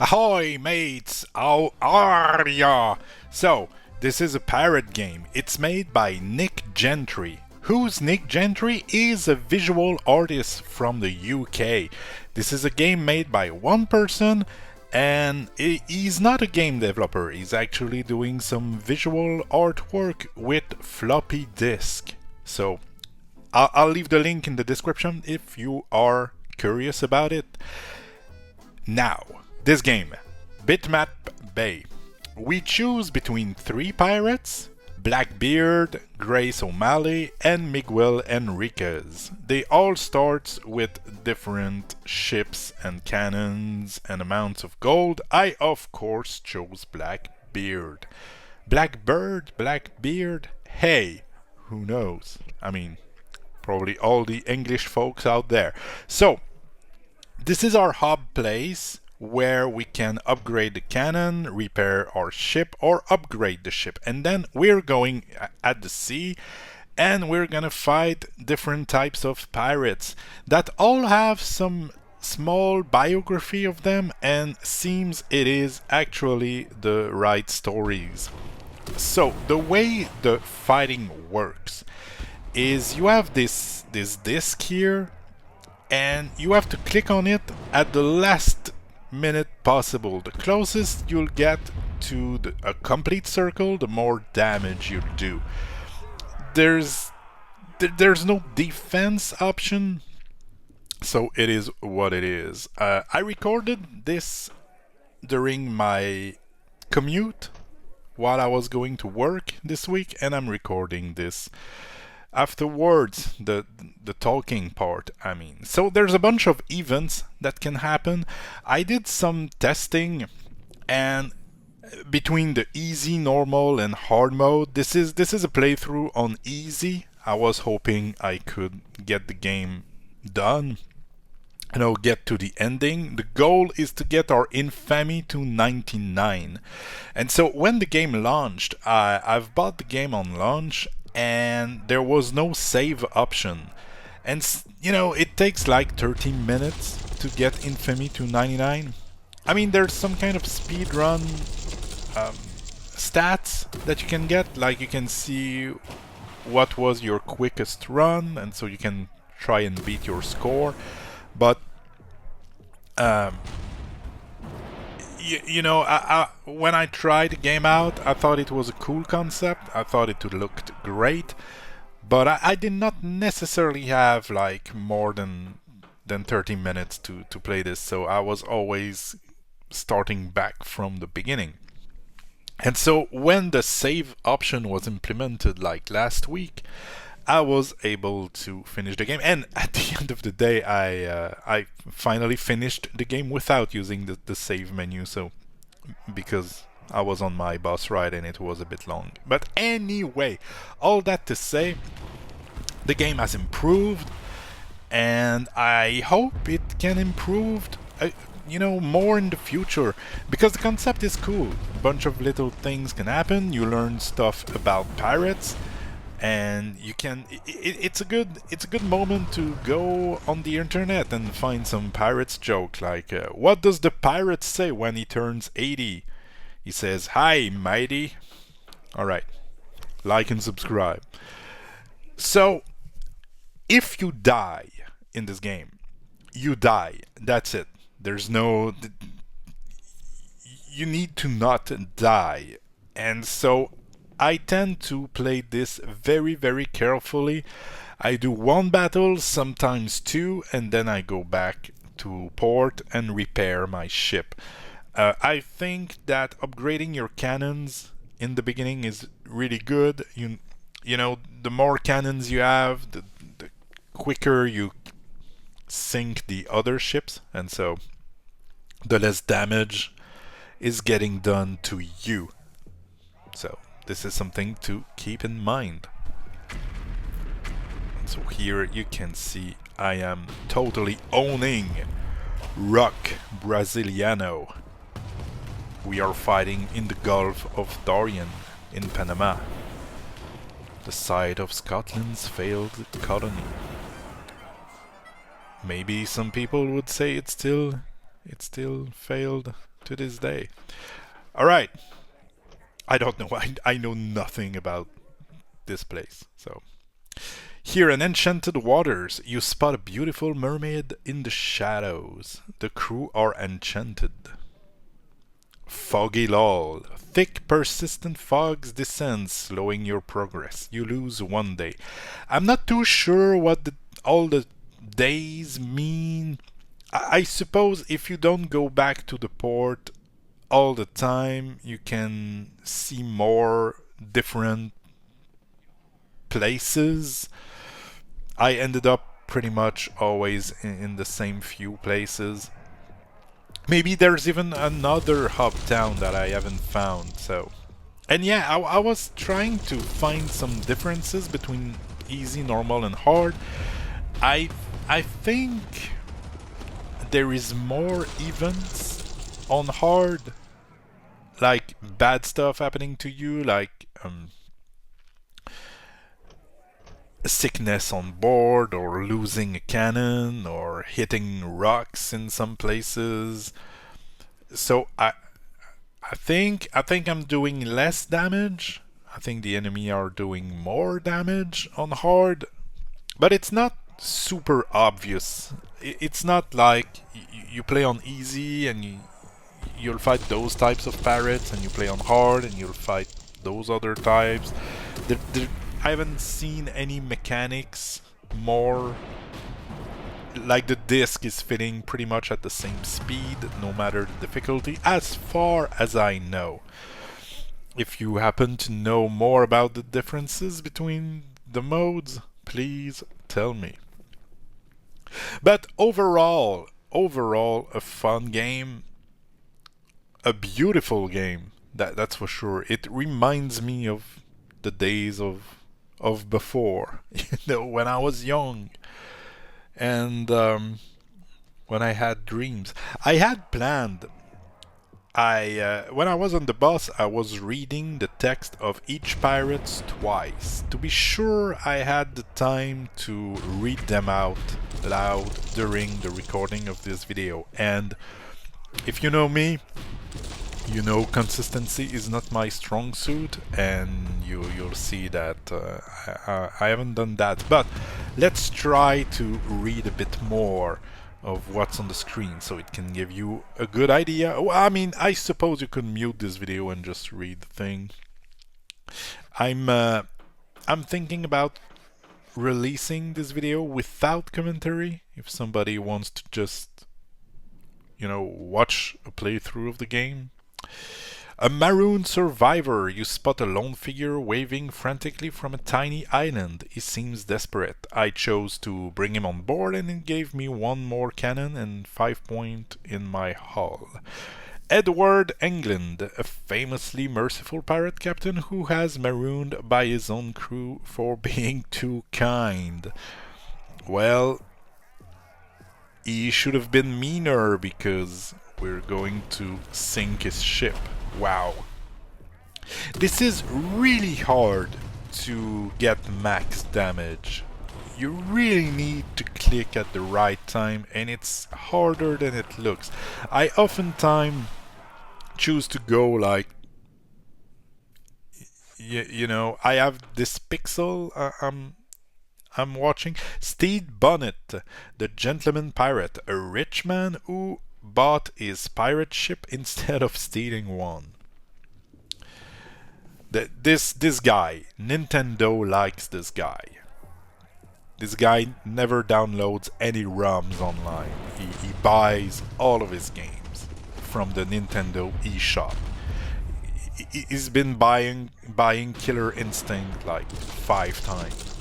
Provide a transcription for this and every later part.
Ahoy, mates! How are ya? So, this is a pirate game. It's made by Nick Gentry. Who's Nick Gentry? Is a visual artist from the UK. This is a game made by one person, and he's not a game developer. He's actually doing some visual artwork with floppy disk. So, I'll leave the link in the description if you are curious about it. Now, this game, Bitmap Bay. We choose between three pirates, Blackbeard, Grace O'Malley, and Miguel Enriquez. They all start with different ships and cannons and amounts of gold. I, of course, chose Blackbeard. Blackbird, Blackbeard, hey, who knows? I mean, probably all the English folks out there. So, this is our hub place where we can upgrade the cannon, repair our ship, or upgrade the ship. And then we're going at the sea and we're gonna fight different types of pirates that all have some small biography of them, and seems it is actually the right stories. So the way the fighting works is you have this disc here, and you have to click on it at the last minute possible. The closest you'll get to a complete circle, the more damage you'll do. There's no defense option, so it is what it is. I recorded this during my commute while I was going to work this week, and I'm recording this afterwards, the talking part, I mean. So there's a bunch of events that can happen. I did some testing, and between the easy, normal, and hard mode, this is a playthrough on easy. I was hoping I could get the game done, get to the ending. The goal is to get our infamy to 99. And so when the game launched, I've bought the game on launch, and there was no save option. And it takes like 13 minutes to get infamy to 99. I mean, there's some kind of speed run stats that you can get, like you can see what was your quickest run, and so you can try and beat your score. But when I tried the game out, I thought it was a cool concept. I thought it looked great, but I did not necessarily have like more than 30 minutes to play this, so I was always starting back from the beginning. And so when the save option was implemented like last week, I was able to finish the game, and at the end of the day, I finally finished the game without using the save menu. So because I was on my bus ride and it was a bit long. But anyway, all that to say, the game has improved, and I hope it can improve more in the future, because the concept is cool. A bunch of little things can happen. You learn stuff about pirates, and you can it's a good moment to go on the internet and find some pirates joke, like what does the pirate say when he turns 80? He says, "Hi, matey." All right, like and subscribe. So if you die in this game, you die. That's it. There's no, you need to not die. And so I tend to play this very, very carefully. I do one battle, sometimes two, and then I go back to port and repair my ship. I think that upgrading your cannons in the beginning is really good. The more cannons you have, the quicker you sink the other ships, and so the less damage is getting done to you. So this is something to keep in mind. So here you can see I am totally owning Rock Brasiliano. We are fighting in the Gulf of Darien in Panama, the site of Scotland's failed colony. Maybe some people would say it still failed to this day. All right. I don't know. I know nothing about this place. So here in Enchanted Waters, you spot a beautiful mermaid in the shadows. The crew are enchanted. Foggy lull. Thick, persistent fogs descend, slowing your progress. You lose one day. I'm not too sure what all the days mean. I suppose if you don't go back to the port all the time, you can see more different places. I ended up pretty much always in the same few places. Maybe there's even another hub town that I haven't found, so... And yeah, I was trying to find some differences between easy, normal, and hard. I think there is more events on hard, like bad stuff happening to you, like sickness on board, or losing a cannon, or hitting rocks in some places. So I think I'm doing less damage. I think the enemy are doing more damage on hard, but it's not super obvious. It's not like you play on easy and you'll fight those types of pirates, and you play on hard and you'll fight those other types. I haven't seen any mechanics more. Like the disc is fitting pretty much at the same speed, no matter the difficulty, as far as I know. If you happen to know more about the differences between the modes, please tell me. But overall, a fun game, a beautiful game, that's for sure. It reminds me of the days of before, when I was young, and when I had dreams. I had planned. When I was on the bus, I was reading the text of each pirates twice, to be sure I had the time to read them out loud during the recording of this video. And if you know me, you know consistency is not my strong suit, and you'll see that I haven't done that. But let's try to read a bit more of what's on the screen so it can give you a good idea. Well, I mean, I suppose you could mute this video and just read the thing. I'm thinking about releasing this video without commentary if somebody wants to just, watch a playthrough of the game. A marooned survivor. You spot a lone figure waving frantically from a tiny island. He seems desperate. I chose to bring him on board, and it gave me one more cannon and 5 points in my hull. Edward England, a famously merciful pirate captain who has marooned by his own crew for being too kind. Well, he should have been meaner, because we're going to sink his ship. Wow. This is really hard to get max damage. You really need to click at the right time, and it's harder than it looks. I oftentimes choose to go like, I have this pixel I'm watching. Stede Bonnet, the gentleman pirate, a rich man who bought his pirate ship instead of stealing one. This guy, Nintendo likes this guy. This guy never downloads any ROMs online. He buys all of his games from the Nintendo eShop. He's been buying Killer Instinct like 5 times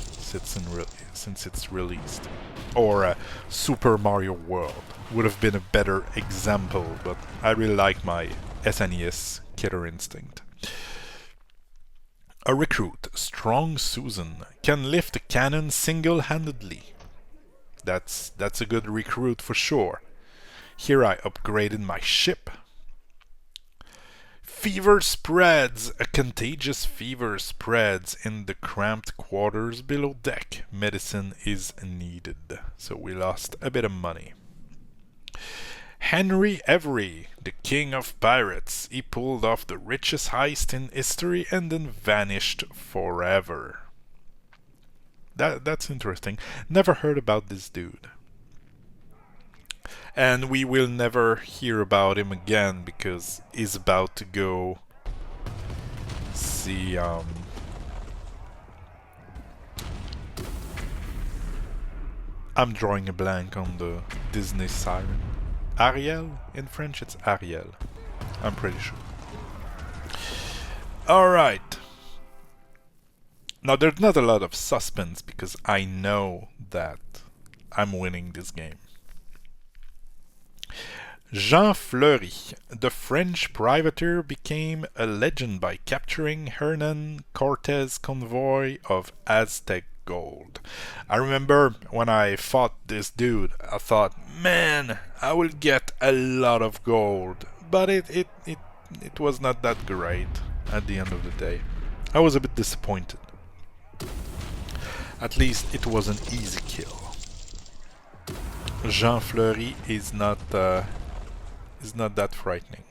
since it's released. Or Super Mario World would have been a better example, but I really like my SNES Killer Instinct. A recruit, Strong Susan, can lift a cannon single-handedly. That's a good recruit for sure. Here I upgraded my ship. Fever spreads. A contagious fever spreads in the cramped quarters below deck. Medicine is needed. So we lost a bit of money. Henry Avery, the king of pirates. He pulled off the richest heist in history and then vanished forever. That's interesting. Never heard about this dude. And we will never hear about him again because he's about to go see I'm drawing a blank on the Disney siren. Ariel? In French it's Ariel. I'm pretty sure. Alright. Now there's not a lot of suspense because I know that I'm winning this game. Jean Fleury, the French privateer, became a legend by capturing Hernan Cortés' convoy of Aztec gold. I remember when I fought this dude, I thought, man, I will get a lot of gold. But it was not that great at the end of the day. I was a bit disappointed. At least it was an easy kill. Jean Fleury is not that frightening.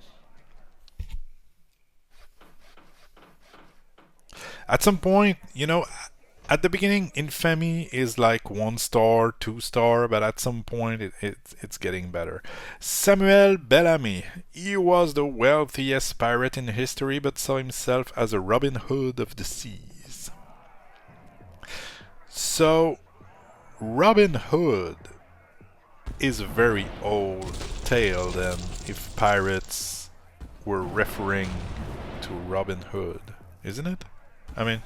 At some point, at the beginning, Infamy is like 1 star, 2 star, but at some point it's getting better. Samuel Bellamy. He was the wealthiest pirate in history, but saw himself as a Robin Hood of the seas. So, Robin Hood is a very old tale then, if pirates were referring to Robin Hood, isn't it? I mean...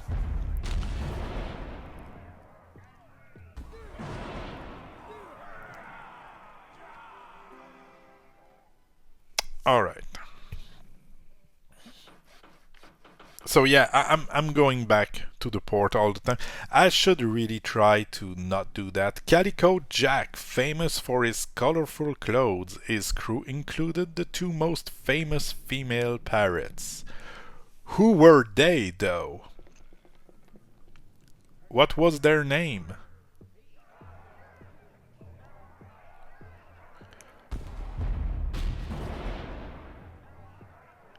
Alright. So yeah, I'm going back to the port all the time. I should really try to not do that. Calico Jack, famous for his colorful clothes, his crew included the 2 most famous female pirates. Who were they, though? What was their name?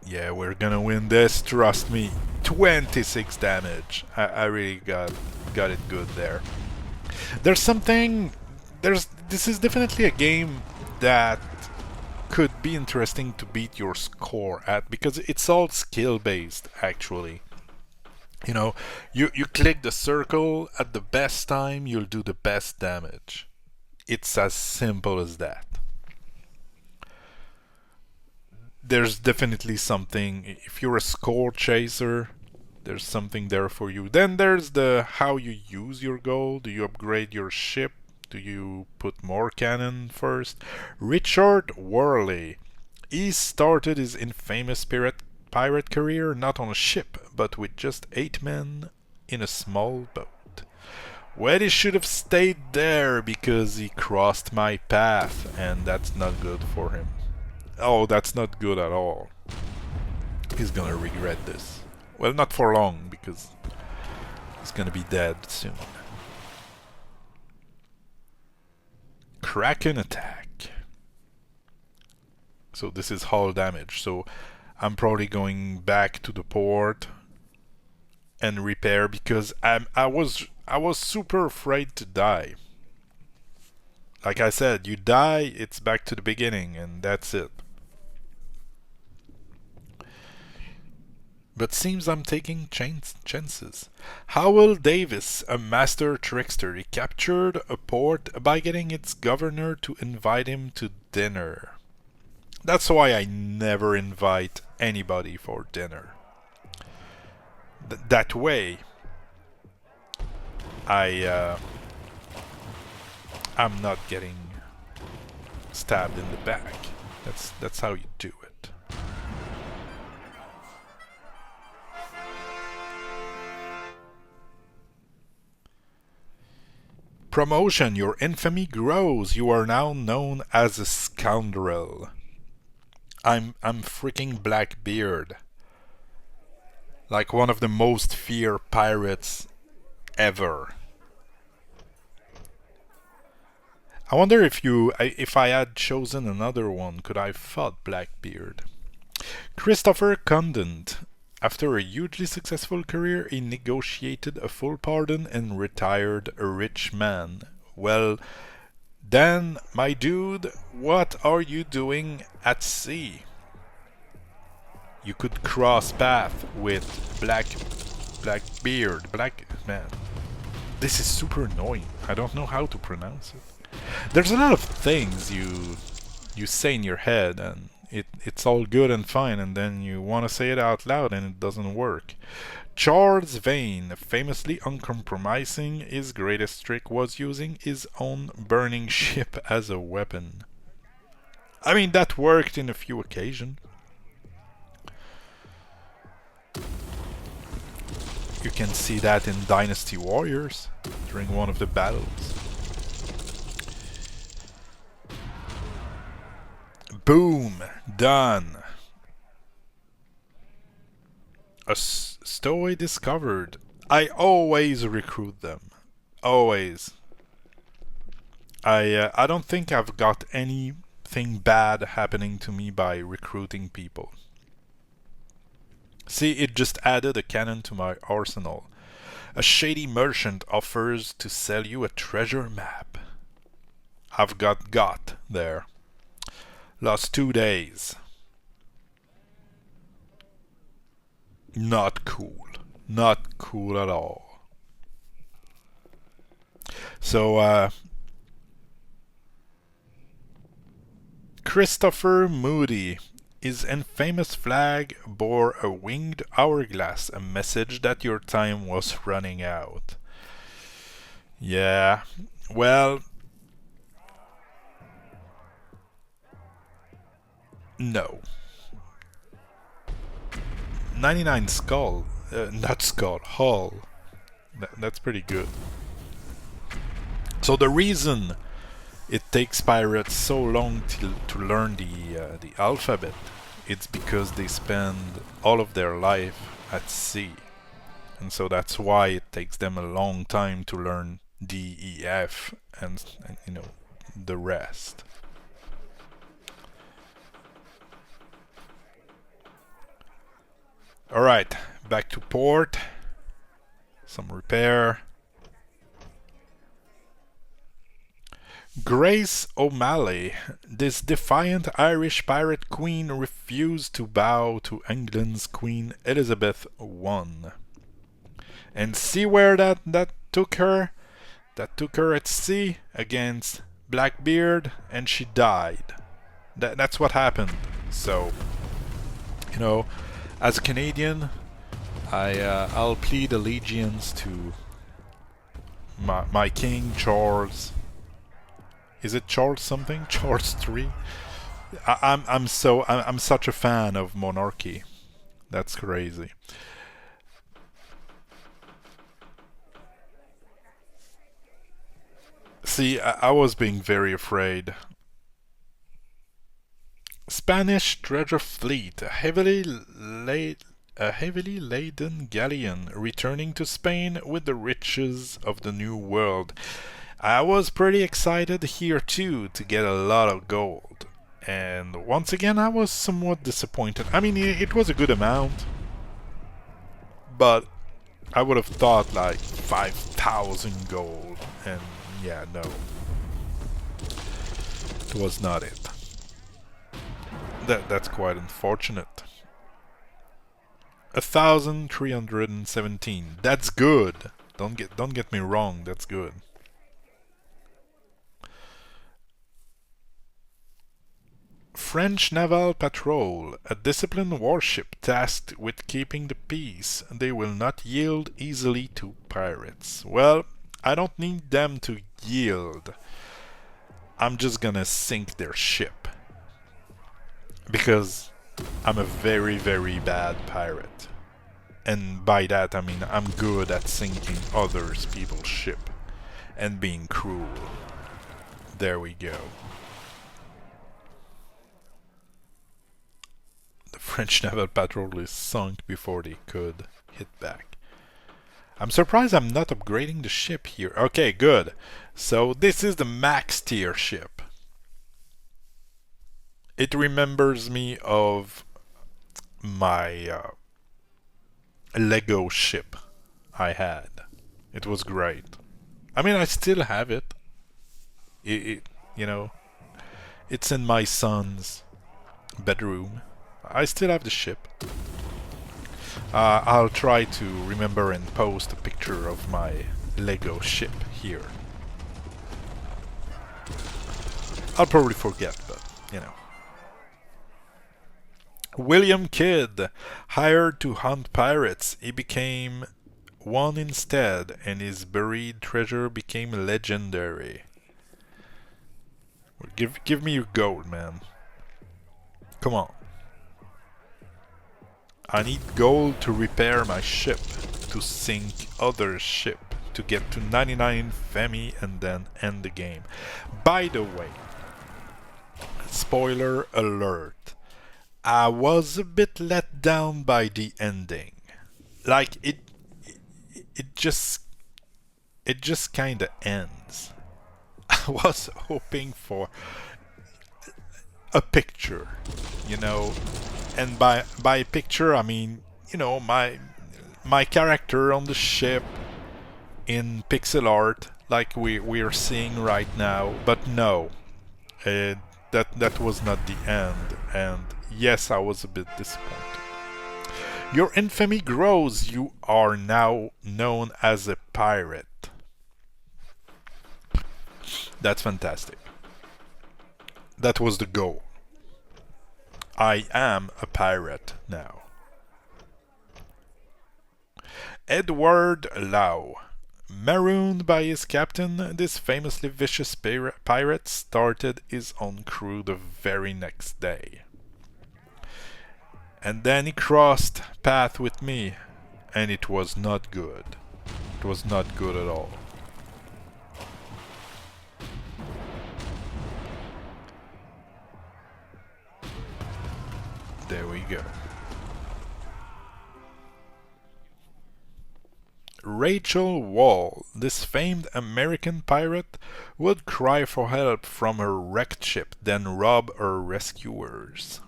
Yeah, we're gonna win this, trust me. 26 damage. I really got it good there. This is definitely a game that could be interesting to beat your score at, because it's all skill based actually. You click the circle at the best time, you'll do the best damage. It's as simple as that. There's definitely something, if you're a score chaser, there's something there for you. Then there's the how you use your gold. Do you upgrade your ship? Do you put more cannon first? Richard Worley. He started his infamous pirate career not on a ship, but with just 8 men in a small boat. Well, he should have stayed there because he crossed my path, and that's not good for him. Oh, that's not good at all. He's gonna regret this. Well, not for long, because he's gonna be dead soon. Kraken attack. So this is hull damage. So I'm probably going back to the port and repair, because I was super afraid to die. Like I said, you die, it's back to the beginning, and that's it. But seems I'm taking chances. Howell Davis, a master trickster, he captured a port by getting its governor to invite him to dinner. That's why I never invite anybody for dinner. That way, I'm not getting stabbed in the back. That's how you do it. Promotion, your infamy grows. You are now known as a scoundrel. I'm freaking Blackbeard. Like one of the most feared pirates ever. I wonder if I had chosen another one, could I have fought Blackbeard? Christopher Condent. After a hugely successful career, he negotiated a full pardon and retired a rich man. Well, Dan, my dude, what are you doing at sea? You could cross path with Blackbeard. Black man. This is super annoying. I don't know how to pronounce it. There's a lot of things you say in your head and it's all good and fine, and then you want to say it out loud and it doesn't work. Charles Vane, famously uncompromising, his greatest trick was using his own burning ship as a weapon. I mean, that worked in a few occasions. You can see that in Dynasty Warriors during one of the battles. Boom! Done! A stowaway discovered. I always recruit them. Always. I don't think I've got anything bad happening to me by recruiting people. See, it just added a cannon to my arsenal. A shady merchant offers to sell you a treasure map. I've got there. Lost 2 days. Not cool. Not cool at all. So, Christopher Moody. His infamous flag bore a winged hourglass, a message that your time was running out. Yeah, well... No. 99 skull, not skull, hull. That's pretty good. So the reason it takes pirates so long to learn the alphabet, it's because they spend all of their life at sea. And so that's why it takes them a long time to learn D, E, F, and you know, the rest. Alright, back to port. Some repair. Grace O'Malley. This defiant Irish pirate queen refused to bow to England's Queen Elizabeth I. And see where that took her? That took her at sea against Blackbeard, and she died. That's what happened. So, you know, as a Canadian, I'll plead allegiance to my king, Charles. Is it Charles something? Charles III? I'm such a fan of monarchy. That's crazy. See, I was being very afraid. Spanish treasure fleet, a heavily laden galleon returning to Spain with the riches of the New World. I was pretty excited here too to get a lot of gold. And once again I was somewhat disappointed. I mean, it was a good amount, but I would have thought like 5,000 gold, and yeah, no. It was not it. That's quite unfortunate. 1,317. That's good. Don't get me wrong, that's good. French naval patrol, a disciplined warship tasked with keeping the peace. They will not yield easily to pirates. Well, I don't need them to yield. I'm just gonna sink their ship. Because I'm a very, very bad pirate. And by that I mean I'm good at sinking other people's ship and being cruel. There we go. The French naval patrol is sunk before they could hit back. I'm surprised I'm not upgrading the ship here. Okay, good. So this is the max tier ship. It remembers me of my Lego ship I had. It was great. I mean, I still have it. It you know, it's in my son's bedroom. I still have the ship. I'll try to remember and post a picture of my Lego ship here. I'll probably forget, but you know. William Kidd, hired to hunt pirates, he became one instead, and his buried treasure became legendary. Give me your gold, man. Come on. I need gold to repair my ship, to sink other ship, to get to 99 Femi and then end the game. By the way, spoiler alert, I was a bit let down by the ending. Like it just kind of ends. I was hoping for a picture, you know, and by picture I mean, you know, my character on the ship in pixel art like we're seeing right now. But no, that was not the end, and yes, I was a bit disappointed. Your infamy grows. You are now known as a pirate. That's fantastic. That was the goal. I am a pirate now. Edward Lau. Marooned by his captain, this famously vicious pirate started his own crew the very next day. And then he crossed path with me, and it was not good. It was not good at all. There we go. Rachel Wall, this famed American pirate, would cry for help from her wrecked ship, then rob her rescuers.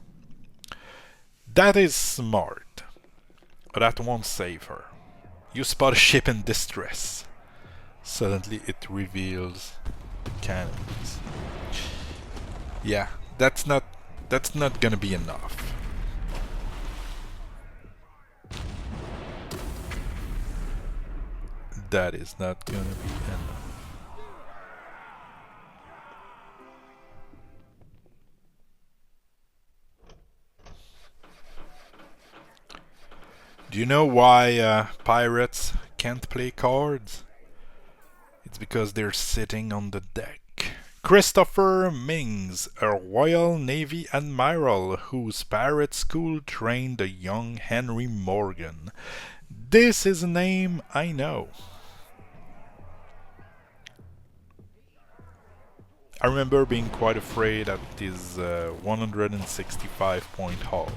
That is smart, but that won't save her. You spot a ship in distress. Suddenly it reveals the cannons. Yeah, that's not gonna be enough. That is not gonna be enough. Do you know why pirates can't play cards? It's because they're sitting on the deck. Christopher Mings, a Royal Navy admiral whose pirate school trained the young Henry Morgan. This is a name I know. I remember being quite afraid at his 165 point hull.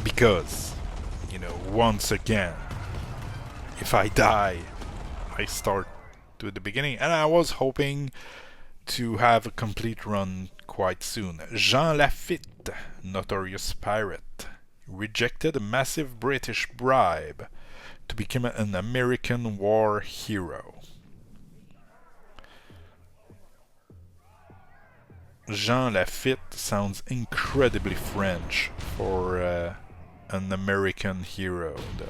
Because, you know, once again, if I die, I start to the beginning, and I was hoping to have a complete run quite soon. Jean Lafitte, notorious pirate, rejected a massive British bribe to become an American war hero. Jean Lafitte sounds incredibly French for an American hero, though.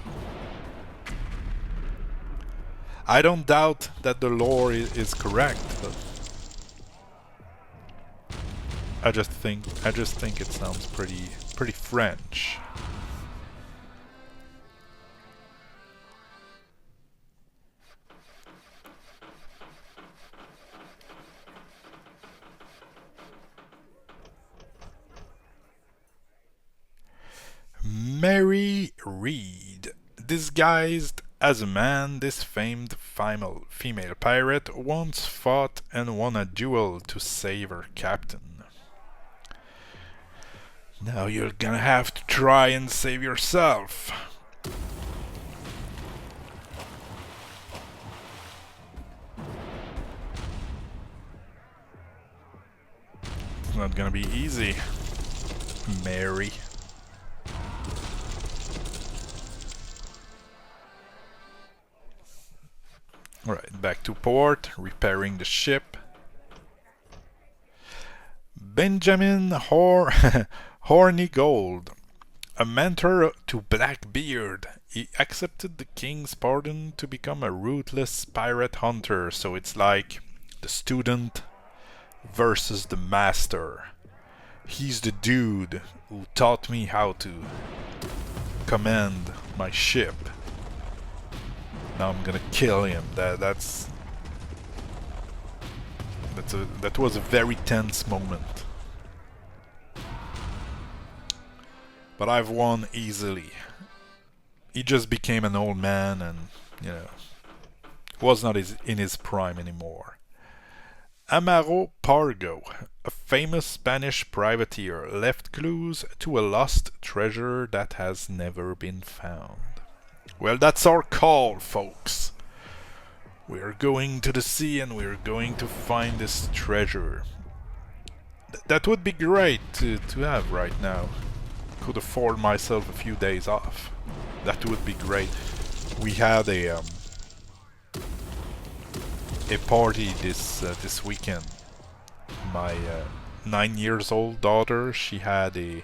I don't doubt that the lore is correct, but I just think it sounds pretty French. Mary Reed. Disguised as a man, this famed female pirate once fought and won a duel to save her captain. Now you're gonna have to try and save yourself. It's not gonna be easy, Mary. Alright, back to port, repairing the ship. Benjamin Hornigold, a mentor to Blackbeard. He accepted the king's pardon to become a ruthless pirate hunter, so it's like the student versus the master. He's the dude who taught me how to command my ship. Now I'm gonna kill him. That was a very tense moment. But I've won easily. He just became an old man and, you know, was not in his prime anymore. Amaro Pargo, a famous Spanish privateer, left clues to a lost treasure that has never been found. Well, that's our call, folks. We're going to the sea and we're going to find this treasure. That would be great to have right now. Could afford myself a few days off. That would be great. We had a party this weekend. My 9-year-old daughter, she had a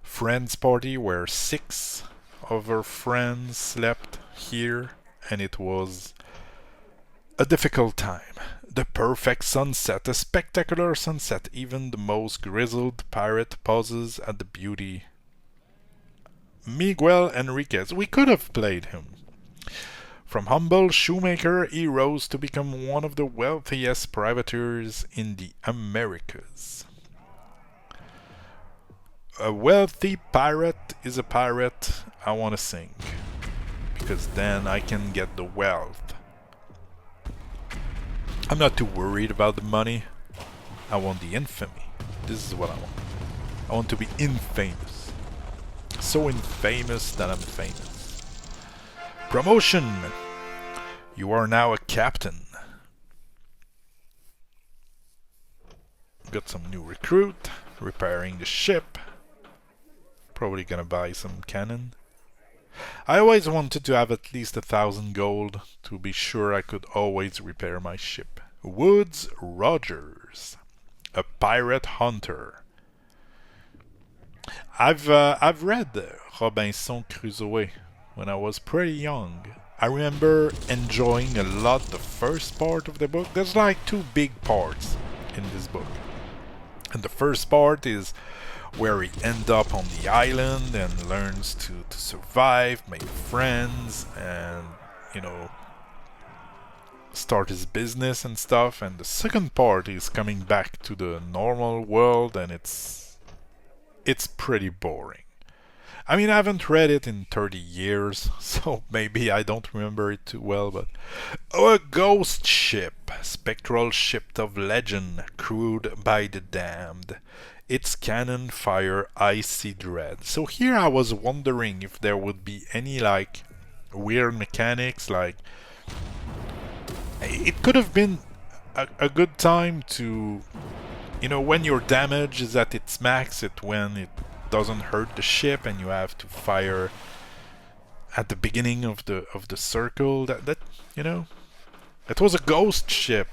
friends party where 6 of her friends slept here, and it was a difficult time. The perfect sunset, a spectacular sunset. Even the most grizzled pirate pauses at the beauty. Miguel Enriquez, we could have played him. From humble shoemaker, he rose to become one of the wealthiest privateers in the Americas. A wealthy pirate is a pirate I want to sing, because then I can get the wealth. I'm not too worried about the money. I want the infamy. This is what I want. I want to be infamous. So infamous that I'm famous. Promotion! You are now a captain. Got some new recruit. Repairing the ship. Probably gonna buy some cannon. I always wanted to have at least 1,000 gold to be sure I could always repair my ship. Woods Rogers, a pirate hunter. I've read Robinson Crusoe when I was pretty young. I remember enjoying a lot the first part of the book. There's like 2 big parts in this book. And the first part is where he ends up on the island and learns to survive, make friends, and, you know, start his business and stuff. And the second part is coming back to the normal world, and it's pretty boring. I mean, I haven't read it in 30 years, so maybe I don't remember it too well, but... Oh, a ghost ship! Spectral ship of legend, crewed by the damned. Its cannon fire icy dread. So here I was wondering if there would be any, like, weird mechanics, like... It could have been a good time to... You know, when your damage is at its max, when it doesn't hurt the ship and you have to fire at the beginning of the circle, that you know, it was a ghost ship.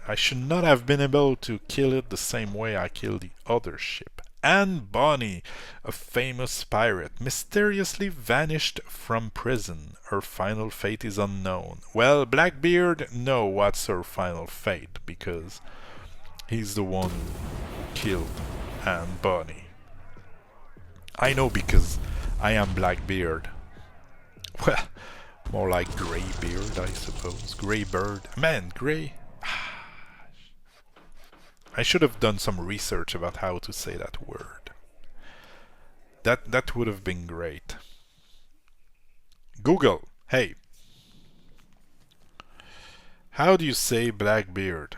I should not have been able to kill it the same way I killed the other ship. Anne Bonny, a famous pirate, mysteriously vanished from prison. Her final fate is unknown. Well, Blackbeard know what's her final fate, because he's the one who killed Anne Bonny. I know because I am Blackbeard. Well, more like Greybeard, I suppose. Greybird. Man, Grey. I should have done some research about how to say that word. That would have been great. Google, hey. How do you say Blackbeard?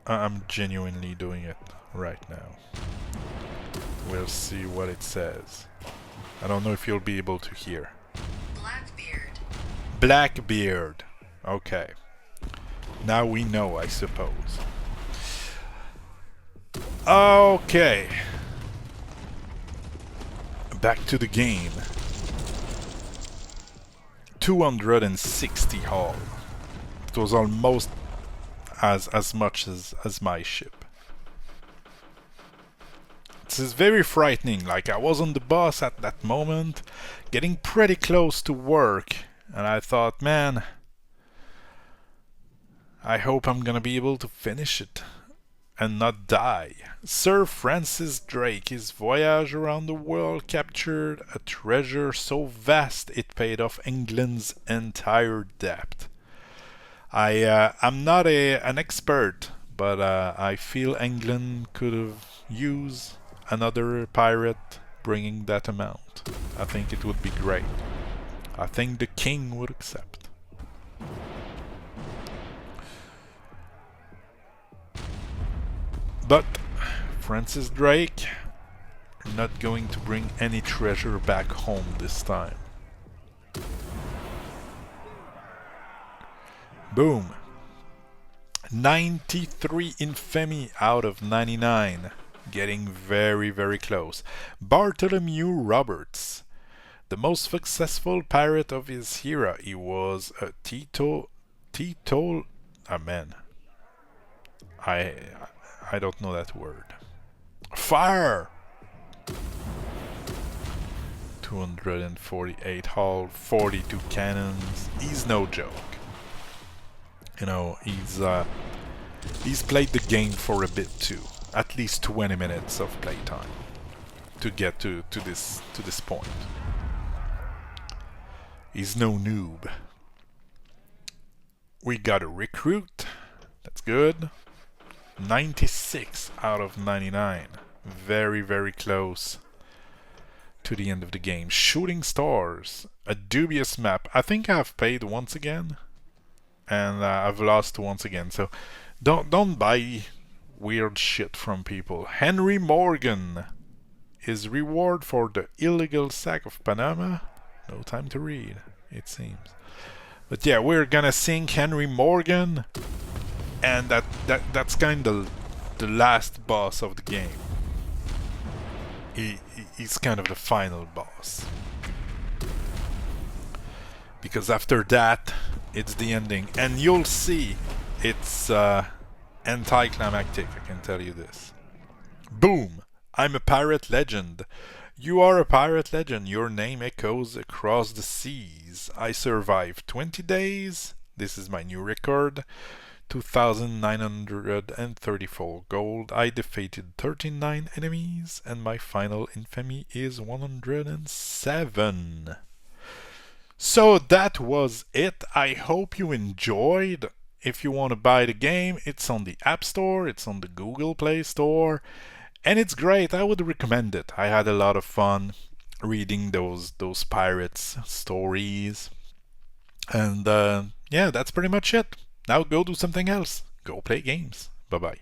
I'm genuinely doing it right now. We'll see what it says. I don't know if you'll be able to hear. Blackbeard. Blackbeard. Okay. Now we know, I suppose. Okay. Back to the game. 260 hull. It was almost as much as my ship. This is very frightening. Like, I was on the bus at that moment, getting pretty close to work, and I thought, man, I hope I'm gonna be able to finish it and not die. Sir Francis Drake, his voyage around the world, captured a treasure so vast it paid off England's entire debt. I'm not an expert, but I feel England could have used another pirate bringing that amount. I think it would be great. I think the king would accept. But Francis Drake not going to bring any treasure back home this time. Boom. 93 infamy out of 99. Getting very, very close. Bartholomew Roberts. The most successful pirate of his era. He was a man. I don't know that word. Fire! 248 hull, 42 cannons. He's no joke. You know, he's played the game for a bit too. At least 20 minutes of playtime to get to this point. He's no noob. We got a recruit. That's good. 96 out of 99. Very, very close to the end of the game. Shooting Stars. A dubious map. I think I've paid once again. And I've lost once again. So don't buy weird shit from people. Henry Morgan. His reward for the illegal sack of Panama. No time to read, it seems. But yeah, we're gonna sink Henry Morgan. And that's kind of the last boss of the game. He's kind of the final boss. Because after that, it's the ending. And you'll see it's anticlimactic, I can tell you this. Boom! I'm a pirate legend. You are a pirate legend. Your name echoes across the seas. I survived 20 days. This is my new record. 2,934 gold. I defeated 39 enemies, and my final infamy is 107. So that was it. I hope you enjoyed. If you want to buy the game, it's on the App Store, it's on the Google Play Store, and it's great. I would recommend it. I had a lot of fun reading those pirates stories. And yeah, that's pretty much it. Now go do something else. Go play games. Bye bye.